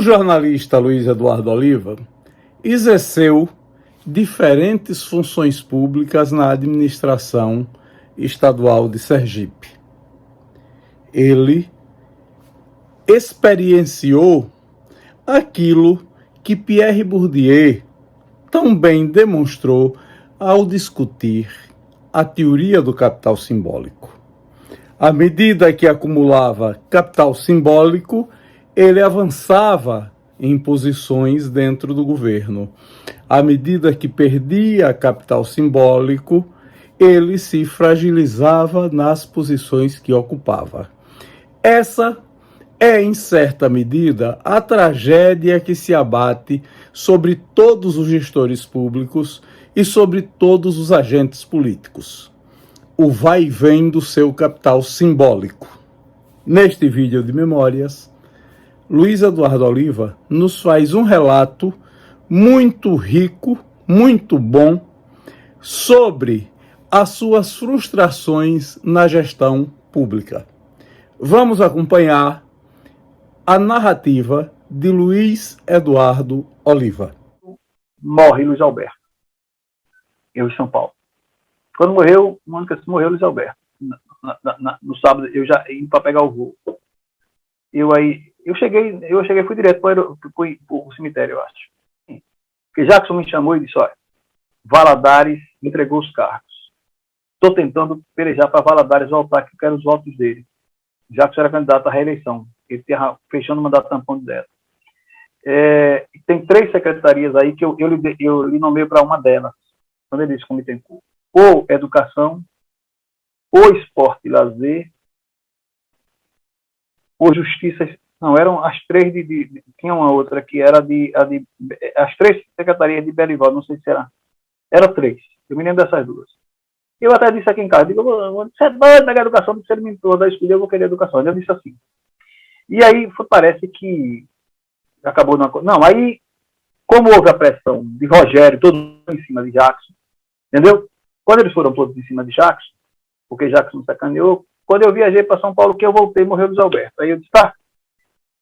jornalista Luiz Eduardo Oliva exerceu diferentes funções públicas na administração estadual de Sergipe. Ele experienciou aquilo que Pierre Bourdieu também demonstrou ao discutir a teoria do capital simbólico. À medida que acumulava capital simbólico, ele avançava em posições dentro do governo. À medida que perdia capital simbólico, ele se fragilizava nas posições que ocupava. Essa é, em certa medida, a tragédia que se abate sobre todos os gestores públicos e sobre todos os agentes políticos. O vai e vem do seu capital simbólico. Neste vídeo de memórias, Luiz Eduardo Oliva nos faz um relato muito rico, muito bom, sobre as suas frustrações na gestão pública. Vamos acompanhar a narrativa de Luiz Eduardo Oliva. Morre Luiz Alberto, eu em São Paulo. Quando morreu, morreu Luiz Alberto. No sábado, eu já ia para pegar o voo. Eu cheguei, fui direto para o cemitério, eu acho. Porque Jackson me chamou e disse, olha, Valadares entregou os cargos. Estou tentando pelejar para Valadares voltar, que eu quero os votos dele. Jackson era candidato à reeleição. Ele estava fechando o mandato tampão dela. Tem 3 secretarias aí que eu lhe nomeio para uma delas. Quando ele disse como tem ou educação, ou esporte e lazer, ou justiça. Não, eram as 3 tinha uma outra que era as 3 secretarias de Belival, não sei se era 3. Eu me lembro dessas 2. Eu até disse aqui em casa, digo, você é doido pegar educação, porque você me toda escolha, eu vou querer educação. Eu disse assim. E aí parece que acabou numa coisa. Não, aí, como houve a pressão de Rogério, todo mundo em cima de Jackson, entendeu? Quando eles foram todos em cima de Jackson, porque Jackson sacaneou, quando eu viajei para São Paulo, que eu voltei, morreu Luiz Alberto. Aí eu disse, tá,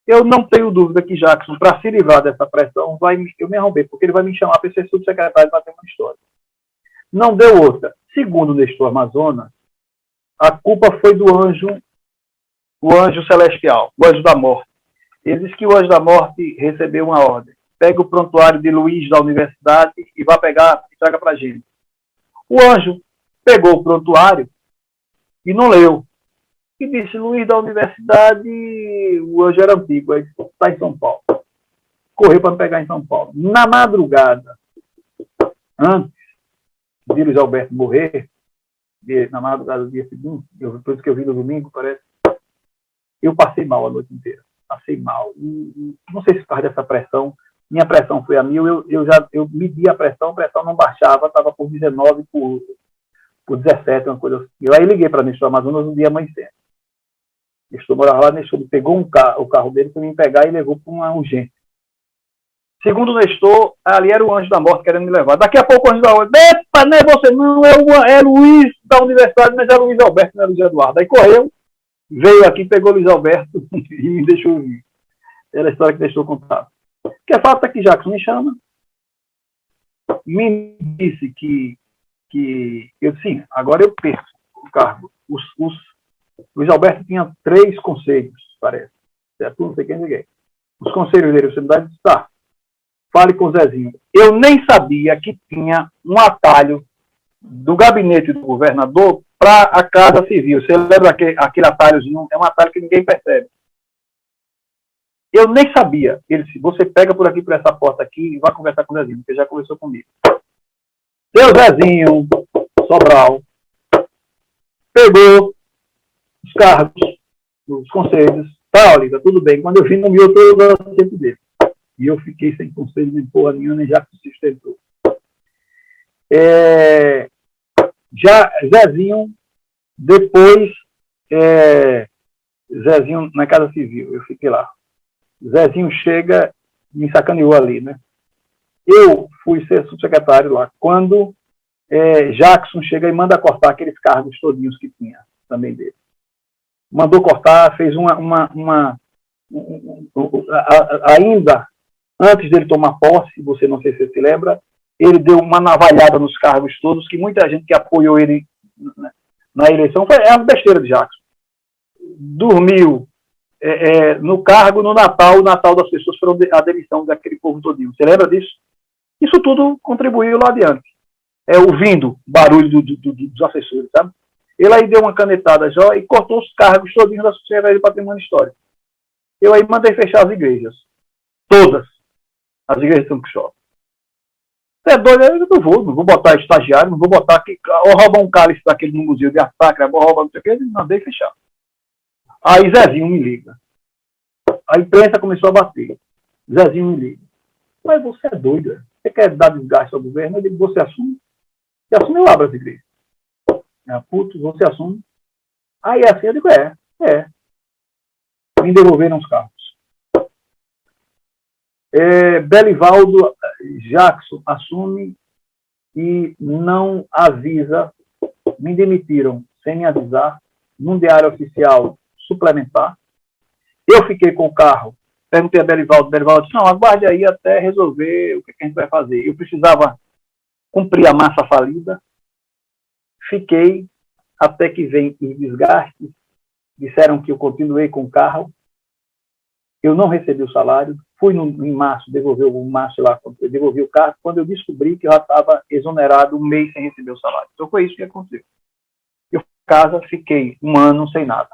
eu não tenho dúvida que Jackson, para se livrar dessa pressão, eu me arrombei, porque ele vai me chamar para ser subsecretário para ter uma história. Não deu outra. Segundo o Nestor Amazonas, a culpa foi do anjo, o anjo celestial, o anjo da morte. Ele disse que o anjo da morte recebeu uma ordem. Pega o prontuário de Luiz da universidade e vai pegar e traga para a gente. O anjo pegou o prontuário e não leu. E disse, Luiz da universidade, o anjo era antigo, aí está em São Paulo. Correu para me pegar em São Paulo. Na madrugada, antes de Luiz Alberto morrer, na madrugada do dia seguinte, depois que eu vi no domingo, parece, eu passei mal a noite inteira. Passei mal. Não sei se por causa dessa pressão, minha pressão foi a 1000, eu medi a pressão não baixava, estava por 19, por 17, uma coisa assim. Eu aí liguei para Nestor Amazonas um dia amanhecendo. Nestor morava lá, Nestor pegou o carro dele para me pegar e levou para uma urgência. Segundo o Nestor, ali era o anjo da morte querendo me levar. Daqui a pouco o anjo da morte, epa, não é você não, é Luiz da universidade, mas é Luiz Alberto, não é Luiz Eduardo. Aí correu, veio aqui, pegou Luiz Alberto e me deixou vir. Era a história que Nestor contava. O que é fato é que Jackson me chama, me disse que eu disse, sim, agora eu perco o cargo. Luiz Alberto tinha 3 conselhos, parece. Certo? Não sei quem ninguém. Os conselhos dele, você me dá e disse, tá, fale com o Zezinho. Eu nem sabia que tinha um atalho do gabinete do governador para a Casa Civil. Você lembra aquele atalhozinho? É um atalho que ninguém percebe. Eu nem sabia. Ele disse, você pega por aqui, por essa porta aqui, e vai conversar com o Zezinho, porque já conversou comigo. Seu Zezinho Sobral pegou os cargos, os conselhos. Tá, Oliva, tudo bem. Quando eu vim, nomeou todo o assistente dele. E eu fiquei sem conselho, nem porra nenhuma, nem já se sustentou. Já Zezinho, depois, Zezinho na Casa Civil, eu fiquei lá. Zezinho chega, me sacaneou ali, né? Eu fui ser subsecretário lá. Quando Jackson chega e manda cortar aqueles cargos todinhos que tinha também dele. Mandou cortar, fez ainda antes dele tomar posse, você não sei se você se lembra, ele deu uma navalhada nos cargos todos, que muita gente que apoiou ele na eleição é uma besteira de Jackson. Dormiu no cargo no Natal, o Natal das pessoas foi a demissão daquele povo todinho. Você lembra disso? Isso tudo contribuiu lá adiante. Ouvindo o barulho dos assessores, sabe? Ele aí deu uma canetada já e cortou os cargos todinhos da Secretaria de Patrimônio Histórico. Eu aí mandei fechar as igrejas. Todas as igrejas de São Cristóvão. Você é doido? Eu não vou botar estagiário, não vou botar aqui, ou roubar um cálice daquele no museu de Assacra, vou roubar não sei o que, eu mandei fechar. Aí Zezinho me liga. A imprensa começou a bater. Zezinho me liga. Mas você é doido, você quer dar desgaste ao governo? Eu digo, você assume? Você assume, eu abro as igrejas. Puto, você assume? Aí assim, eu digo, me devolveram os carros. Belivaldo Jackson assume e não avisa, me demitiram sem me avisar, num diário oficial suplementar. Eu fiquei com o carro, perguntei a Belivaldo disse, não, aguarde aí até resolver o que a gente vai fazer. Eu precisava cumprir a massa falida, fiquei até que vem os desgastes, disseram que eu continuei com o carro, eu não recebi o salário, fui em março, devolvi o carro, quando eu descobri que eu já estava exonerado um mês sem receber o salário. Então foi isso que aconteceu. Eu fui em casa, fiquei um ano sem nada.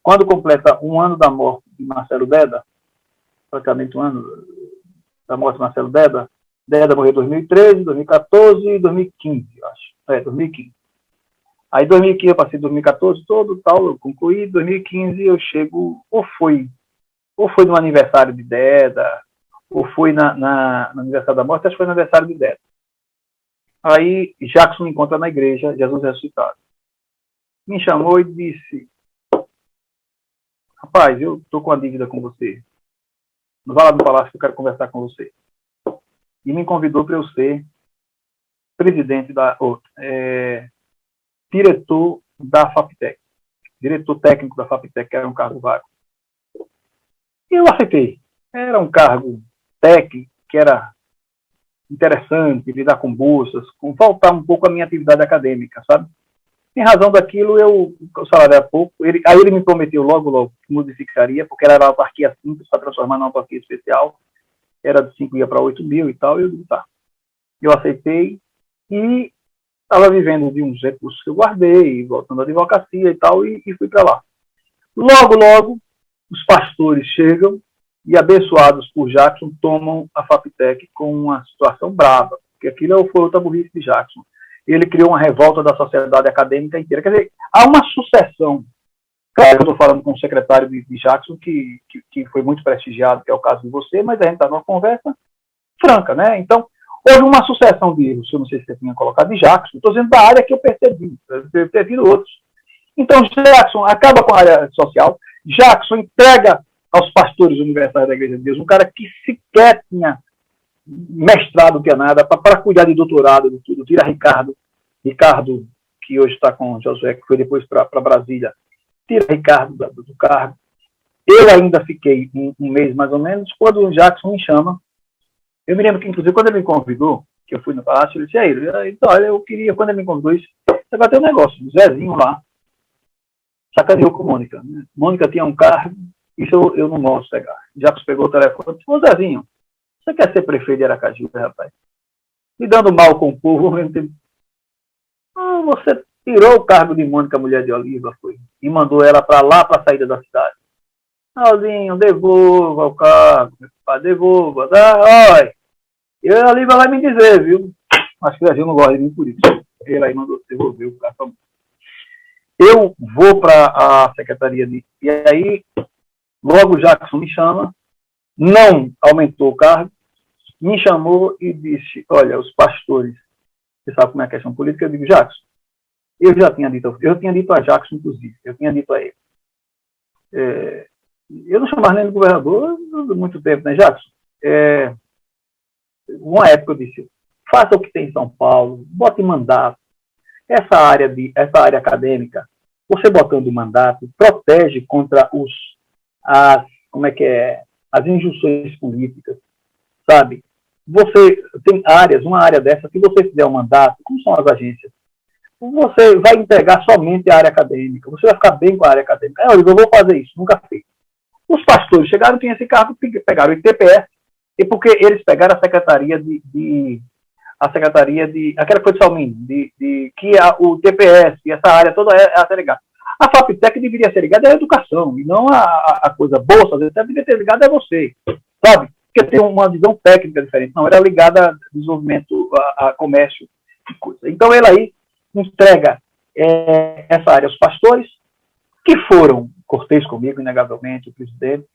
Quando completa um ano da morte de Marcelo Deda, praticamente um ano da morte de Marcelo Deda, Deda morreu em 2013, 2014 e 2015, eu acho. 2015. Aí 2015 eu passei 2014 todo, tal, eu concluí, 2015 eu chego, ou foi no aniversário de Deda, ou foi no aniversário da morte, acho que foi no aniversário de Deda. Aí Jackson me encontra na igreja, Jesus ressuscitado. Me chamou e disse, rapaz, eu estou com uma dívida com você. Vá lá no palácio que eu quero conversar com você. E me convidou para eu ser presidente diretor da FAPTEC, diretor técnico da FAPTEC, que era um cargo vago. E eu aceitei. Era um cargo técnico que era interessante, lidar com bolsas, faltar um pouco a minha atividade acadêmica, sabe? Em razão daquilo, o salário era pouco. Aí ele me prometeu logo que modificaria, porque era uma autarquia simples para transformar numa autarquia especial. Era de 5 ia para 8 mil e tal. Eu disse, tá. Eu aceitei e estava vivendo de uns recursos que eu guardei, voltando à advocacia e tal, e fui para lá. Logo, os pastores chegam e, abençoados por Jackson, tomam a FAPTEC com uma situação brava, porque aquilo foi outra burrice de Jackson. Ele criou uma revolta da sociedade acadêmica inteira. Quer dizer, há uma sucessão. Claro, eu estou falando com o secretário de Jackson, que foi muito prestigiado, que é o caso de você, mas a gente está numa conversa franca, né? Então, houve uma sucessão de erros, eu não sei se você tinha colocado de Jackson, estou dizendo da área que eu percebi outros. Então, Jackson acaba com a área social, Jackson entrega aos pastores universais da Igreja de Deus, um cara que sequer tinha mestrado, que é nada, para cuidar de doutorado, de tudo, tira Ricardo, que hoje está com Josué, que foi depois para Brasília, tira Ricardo do cargo. Eu ainda fiquei um mês mais ou menos, quando o Jackson me chama. Eu me lembro que, inclusive, quando ele me convidou, que eu fui no palácio, ele disse, então, olha, eu queria, quando ele me convidou isso, você vai ter um negócio, o Zezinho lá, sacaneou com Mônica. Mônica tinha um cargo, isso eu não posso pegar. Jackson pegou o telefone e disse, ô Zezinho, você quer ser prefeito de Aracaju, rapaz? Me dando mal com o povo, você tirou o cargo de Mônica, mulher de Oliva, foi, e mandou ela para lá, para a saída da cidade. Alzinho, devolva o cargo, devolva, tá? Olha, a Oliva vai me dizer, viu? Acho que o Zezinho não gosta de mim por isso. Ele aí mandou devolver o cargo. Eu vou para a secretaria e aí, logo Jackson me chama, não aumentou o cargo, me chamou e disse, olha, os pastores, você sabe como é a questão política, eu digo, Jackson, eu tinha dito a Jackson, inclusive, eu tinha dito a ele. Eu não chamava nem de governador há muito tempo, né, Jackson? Uma época eu disse, faça o que tem em São Paulo, bote mandato, essa área acadêmica, você botando o mandato protege contra as injunções políticas, sabe? Você tem áreas, uma área dessa, se você fizer um mandato, como são as agências, você vai entregar somente a área acadêmica, você vai ficar bem com a área acadêmica. Eu vou fazer isso, nunca fiz. Os pastores chegaram, tinham esse cargo, pegaram o ITPS, e porque eles pegaram a secretaria aquela coisa de Salmin, que o TPS, essa área toda é ligada. A FAPTEC deveria ser ligada à educação, e não a coisa bolsa, às vezes deveria ter ligado a você, sabe? Porque tem uma visão técnica diferente, não, era ligada a desenvolvimento, a comércio e coisa. Então ele aí entrega essa área aos pastores, que foram cortês comigo, inegavelmente, o presidente.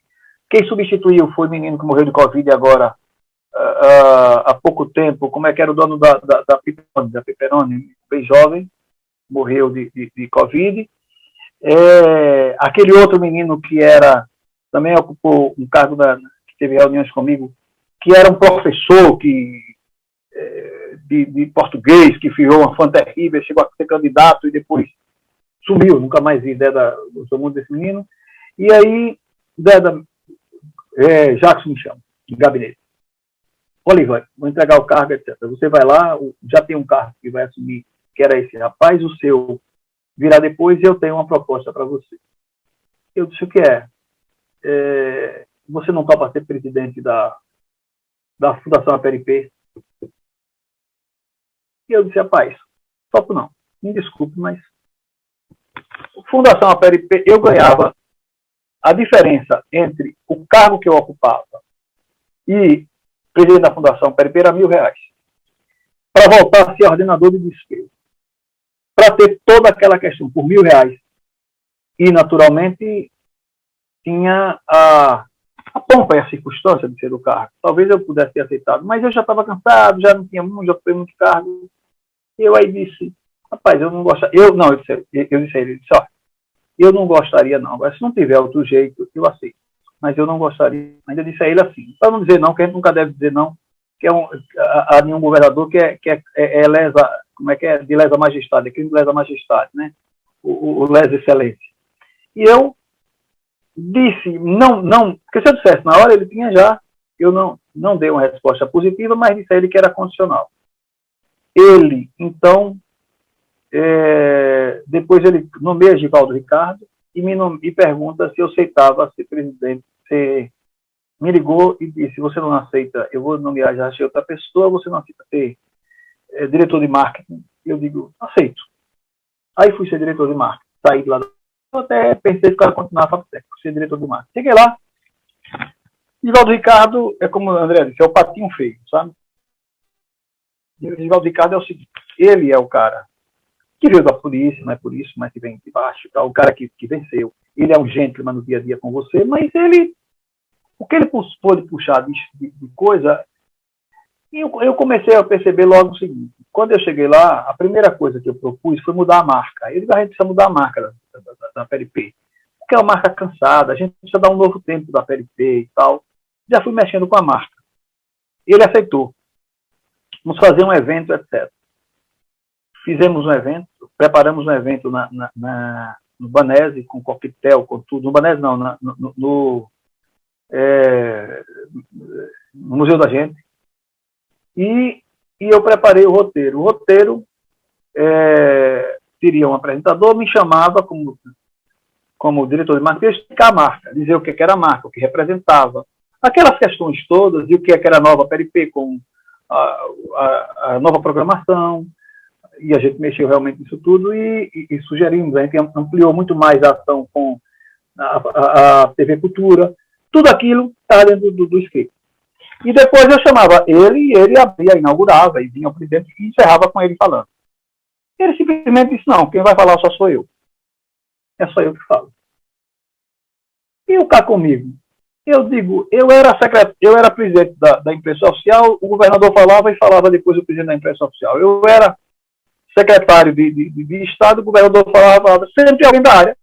Quem substituiu foi o menino que morreu de Covid agora, há pouco tempo, como é que era o dono da Pepperoni, bem jovem, morreu de Covid. Aquele outro menino que também ocupou um cargo que teve reuniões comigo, que era um professor de português, que virou uma fã terrível, chegou a ser candidato e depois sumiu, nunca mais vi ideia do mundo desse menino. E aí, Jackson me chama, de gabinete. Oliver, vou entregar o cargo, etc. Você vai lá, já tem um cargo que vai assumir, que era esse rapaz, o seu virá depois e eu tenho uma proposta para você. Eu disse, o que é? Você não topa ser presidente da Fundação APRP? E eu disse, rapaz, topo não. Me desculpe, mas Fundação APRP, eu ganhava a diferença entre o cargo que eu ocupava e presidente da Fundação APRP era R$1.000. Para voltar a ser ordenador de despesa. Para ter toda aquela questão por R$1.000. E, naturalmente, tinha a pompa e a circunstância de ser do cargo. Talvez eu pudesse ter aceitado, mas eu já estava cansado, já não tinha já fui muito cargo. E eu aí disse, rapaz, eu não gostaria. Eu disse a ele, disse, ó, eu não gostaria não. Agora, se não tiver outro jeito, eu aceito. Mas eu não gostaria. Ainda disse a ele assim, para não dizer não, que a gente nunca deve dizer não, que a nenhum governador que é lesa, como é que é? De lesa majestade, é crime de lesa majestade, né? O lesa excelência. E eu disse, não, porque se eu dissesse na hora, ele tinha já, eu não dei uma resposta positiva, mas disse a ele que era condicional. Ele, então, depois ele nomeia Givaldo Ricardo e me pergunta se eu aceitava ser presidente. Me ligou e disse, você não aceita, eu vou nomear, já achei outra pessoa, você não aceita ser diretor de marketing? Eu digo, aceito. Aí fui ser diretor de marketing, saí de lá. Eu até pensei que o cara continuava a fazer, ser diretor de marketing. Cheguei lá, Givaldo Ricardo, é como o André disse, é o patinho feio, sabe? Givaldo Ricardo é o seguinte, ele é o cara que veio da polícia, não é por isso, mas que vem de baixo, tá? O cara que venceu. Ele é um gentleman no dia a dia com você, mas o que ele pôde puxar de coisa, eu comecei a perceber logo o seguinte, quando eu cheguei lá, a primeira coisa que eu propus foi mudar a marca. A gente precisa mudar a marca da PRP, porque é uma marca cansada, a gente precisa dar um novo tempo da PRP e tal. Já fui mexendo com a marca. Ele aceitou. Vamos fazer um evento, etc. Fizemos um evento, preparamos um evento no Banese, com coquetel, com tudo. No Banese não, no Museu da Gente. E eu preparei o roteiro. O roteiro teria um apresentador, me chamava como diretor de marketing, explicar a marca, dizer o que era a marca, o que representava. Aquelas questões todas, e o que era a nova PRP, com a nova programação, e a gente mexeu realmente nisso tudo e sugerimos, a gente ampliou muito mais a ação com a TV Cultura, tudo aquilo está dentro do script. E depois eu chamava ele, e ele abria, inaugurava, e vinha o presidente e encerrava com ele falando. Ele simplesmente disse, não, quem vai falar só sou eu. É só eu que falo. E o cá comigo? Eu digo, eu era presidente da imprensa oficial, o governador falava e falava depois o presidente da imprensa oficial. Eu era secretário de Estado, o governador falava, sempre alguém da área.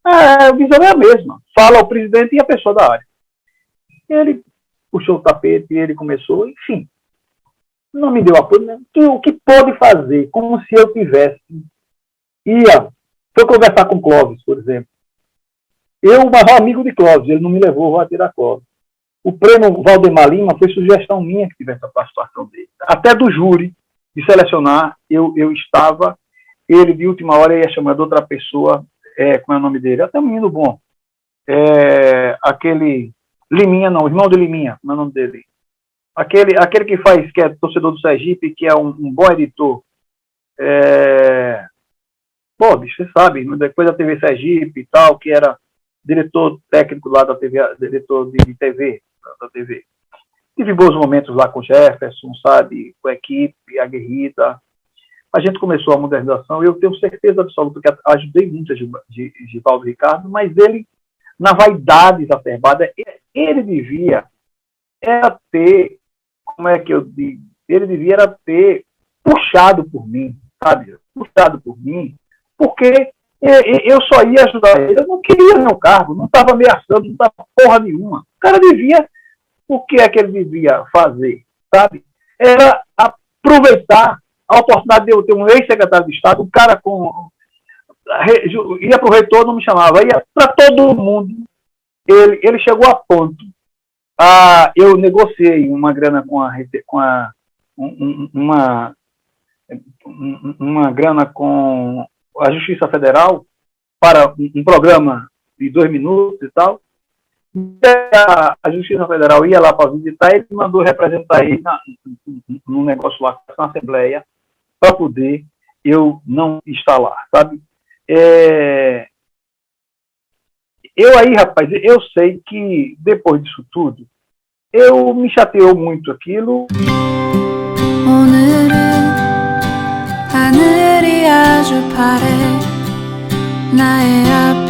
A visão é a mesma. Fala o presidente e a pessoa da área. Ele puxou o tapete e ele começou, enfim. Não me deu apoio, né? O que pode fazer? Como se eu tivesse, ia Foi conversar com Clóvis, por exemplo. Eu, mas amigo de Clóvis, ele não me levou a tirar Clóvis. O prêmio Valdemar Lima foi sugestão minha que tivesse a participação dele. Até do júri, de selecionar, eu estava, ele de última hora ia chamar de outra pessoa, como é o nome dele? Até um menino bom. Aquele Liminha, não, irmão de Liminha, como é o nome dele? Aquele que faz, que é torcedor do Sergipe, que é um bom editor. Pô, bicho, você sabe, depois da TV Sergipe e tal, que era diretor técnico lá da TV, diretor de TV, da TV. Tive bons momentos lá com o Jefferson, sabe, com a equipe, a Guerrita. A gente começou a modernização e eu tenho certeza absoluta que ajudei muito a Givaldo Ricardo, mas ele, na vaidade exacerbada, ele devia ter, como é que eu digo, ele devia ter puxado por mim, sabe? Puxado por mim, porque eu só ia ajudar ele, eu não queria meu cargo, não estava ameaçando, não estava porra nenhuma. O cara devia, o que é que ele devia fazer, sabe? Era aproveitar a oportunidade de eu ter um ex-secretário de Estado, um cara ia pro reitor, não me chamava, ia para todo mundo. Ele chegou a ponto, eu negociei uma grana uma grana com a Justiça Federal para um programa de 2 minutos e tal. A Justiça Federal ia lá para visitar, ele mandou representar ele num negócio lá na Assembleia para poder eu não estar lá, sabe? Eu aí, rapaz, eu sei que depois disso tudo, eu me chateou muito aquilo. 하늘이 아주 파래 나의